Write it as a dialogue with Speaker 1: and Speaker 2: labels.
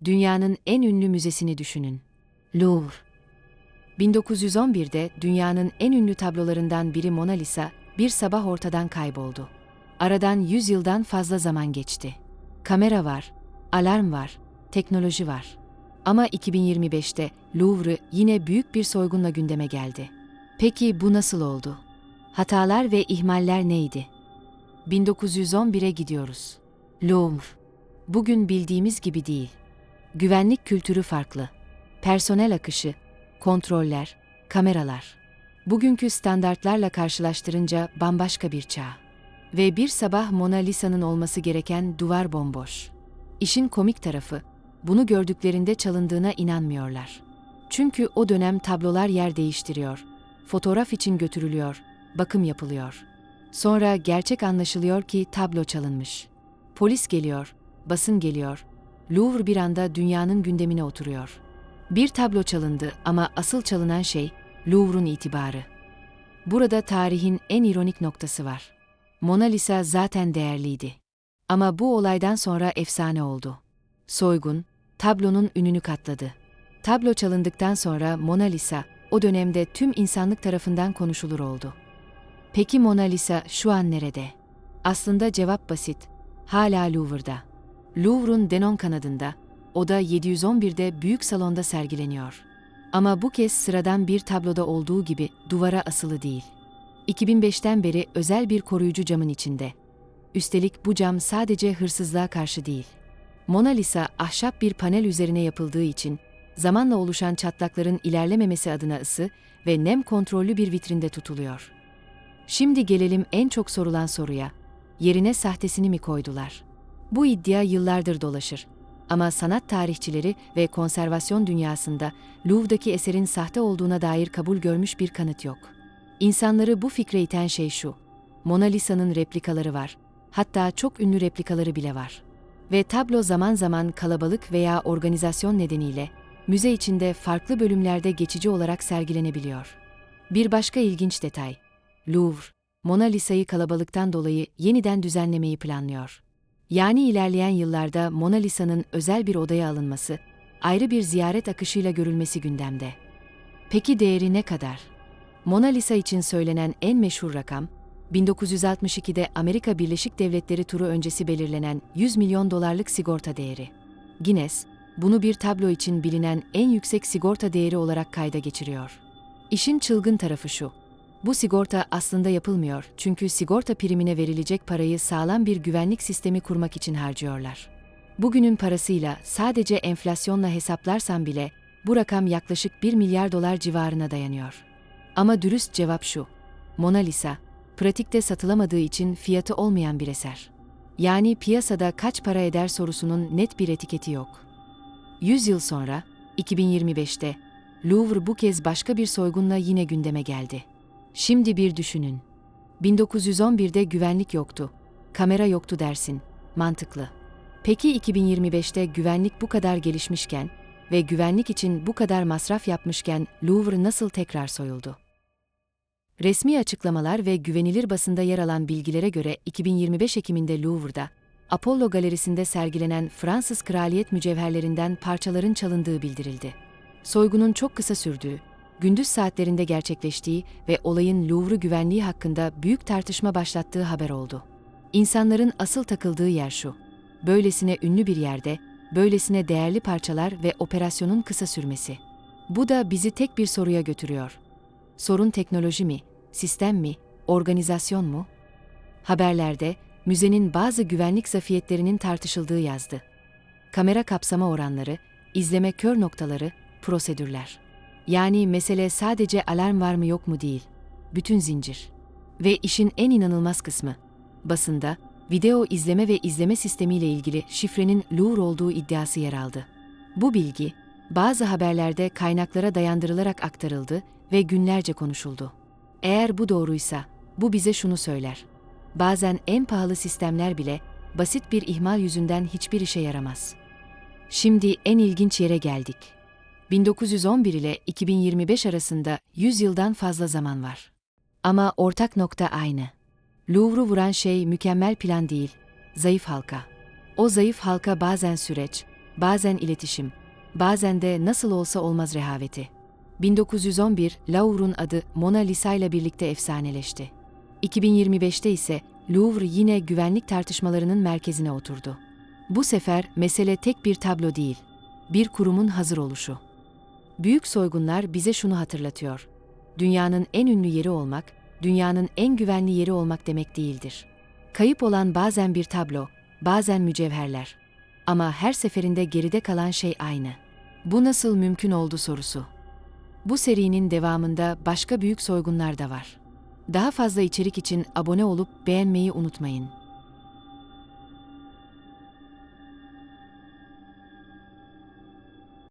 Speaker 1: Dünyanın en ünlü müzesini düşünün. Louvre. 1911'de dünyanın en ünlü tablolarından biri Mona Lisa bir sabah ortadan kayboldu. Aradan 100 yıldan fazla zaman geçti. Kamera var, alarm var, teknoloji var. Ama 2025'te Louvre yine büyük bir soygunla gündeme geldi. Peki bu nasıl oldu? Hatalar ve ihmaller neydi? 1911'e gidiyoruz. Louvre. Bugün bildiğimiz gibi değil. Güvenlik kültürü farklı. Personel akışı, kontroller, kameralar. Bugünkü standartlarla karşılaştırınca bambaşka bir çağ. Ve bir sabah Mona Lisa'nın olması gereken duvar bomboş. İşin komik tarafı, bunu gördüklerinde çalındığına inanmıyorlar. Çünkü o dönem tablolar yer değiştiriyor, fotoğraf için götürülüyor, bakım yapılıyor. Sonra gerçek anlaşılıyor ki tablo çalınmış. Polis geliyor, basın geliyor. Louvre bir anda dünyanın gündemine oturuyor. Bir tablo çalındı ama asıl çalınan şey Louvre'un itibarı. Burada tarihin en ironik noktası var. Mona Lisa zaten değerliydi. Ama bu olaydan sonra efsane oldu. Soygun, tablonun ününü katladı. Tablo çalındıktan sonra Mona Lisa, o dönemde tüm insanlık tarafından konuşulur oldu. Peki Mona Lisa şu an nerede? Aslında cevap basit. Hala Louvre'da. Louvre'un Denon kanadında, oda 711'de büyük salonda sergileniyor. Ama bu kez sıradan bir tabloda olduğu gibi duvara asılı değil. 2005'ten beri özel bir koruyucu camın içinde. Üstelik bu cam sadece hırsızlığa karşı değil. Mona Lisa ahşap bir panel üzerine yapıldığı için zamanla oluşan çatlakların ilerlememesi adına ısı ve nem kontrollü bir vitrinde tutuluyor. Şimdi gelelim en çok sorulan soruya. Yerine sahtesini mi koydular? Bu iddia yıllardır dolaşır. Ama sanat tarihçileri ve konservasyon dünyasında Louvre'daki eserin sahte olduğuna dair kabul görmüş bir kanıt yok. İnsanları bu fikre iten şey şu: Mona Lisa'nın replikaları var. Hatta çok ünlü replikaları bile var. Ve tablo zaman zaman kalabalık veya organizasyon nedeniyle müze içinde farklı bölümlerde geçici olarak sergilenebiliyor. Bir başka ilginç detay: Louvre, Mona Lisa'yı kalabalıktan dolayı yeniden düzenlemeyi planlıyor. Yani ilerleyen yıllarda Mona Lisa'nın özel bir odaya alınması, ayrı bir ziyaret akışıyla görülmesi gündemde. Peki değeri ne kadar? Mona Lisa için söylenen en meşhur rakam, 1962'de Amerika Birleşik Devletleri turu öncesi belirlenen $100 milyon sigorta değeri. Guinness, bunu bir tablo için bilinen en yüksek sigorta değeri olarak kayda geçiriyor. İşin çılgın tarafı şu: bu sigorta aslında yapılmıyor çünkü sigorta primine verilecek parayı sağlam bir güvenlik sistemi kurmak için harcıyorlar. Bugünün parasıyla sadece enflasyonla hesaplarsan bile bu rakam yaklaşık $1 milyar civarına dayanıyor. Ama dürüst cevap şu: Mona Lisa, pratikte satılamadığı için fiyatı olmayan bir eser. Yani piyasada kaç para eder sorusunun net bir etiketi yok. 100 yıl sonra, 2025'te, Louvre bu kez başka bir soygunla yine gündeme geldi. Şimdi bir düşünün. 1911'de güvenlik yoktu, kamera yoktu dersin, mantıklı. Peki 2025'te güvenlik bu kadar gelişmişken ve güvenlik için bu kadar masraf yapmışken Louvre nasıl tekrar soyuldu? Resmi açıklamalar ve güvenilir basında yer alan bilgilere göre 2025 Ekim'inde Louvre'da, Apollo Galerisi'nde sergilenen Fransız kraliyet mücevherlerinden parçaların çalındığı bildirildi. Soygunun çok kısa sürdüğü, gündüz saatlerinde gerçekleştiği ve olayın Louvre güvenliği hakkında büyük tartışma başlattığı haber oldu. İnsanların asıl takıldığı yer şu: böylesine ünlü bir yerde, böylesine değerli parçalar ve operasyonun kısa sürmesi. Bu da bizi tek bir soruya götürüyor. Sorun teknoloji mi, sistem mi, organizasyon mu? Haberlerde müzenin bazı güvenlik zafiyetlerinin tartışıldığı yazdı. Kamera kapsama oranları, izleme kör noktaları, prosedürler. Yani mesele sadece alarm var mı yok mu değil. Bütün zincir. Ve işin en inanılmaz kısmı: basında video izleme ve izleme sistemiyle ilgili şifrenin Louvre olduğu iddiası yer aldı. Bu bilgi bazı haberlerde kaynaklara dayandırılarak aktarıldı ve günlerce konuşuldu. Eğer bu doğruysa, bu bize şunu söyler: bazen en pahalı sistemler bile basit bir ihmal yüzünden hiçbir işe yaramaz. Şimdi en ilginç yere geldik. 1911 ile 2025 arasında 100 yıldan fazla zaman var. Ama ortak nokta aynı. Louvre'u vuran şey mükemmel plan değil, zayıf halka. O zayıf halka bazen süreç, bazen iletişim, bazen de nasıl olsa olmaz rehaveti. 1911, Louvre'un adı Mona Lisa ile birlikte efsaneleşti. 2025'te ise Louvre yine güvenlik tartışmalarının merkezine oturdu. Bu sefer mesele tek bir tablo değil, bir kurumun hazır oluşu. Büyük soygunlar bize şunu hatırlatıyor: dünyanın en ünlü yeri olmak, dünyanın en güvenli yeri olmak demek değildir. Kayıp olan bazen bir tablo, bazen mücevherler. Ama her seferinde geride kalan şey aynı. Bu nasıl mümkün oldu sorusu. Bu serinin devamında başka büyük soygunlar da var. Daha fazla içerik için abone olup beğenmeyi unutmayın.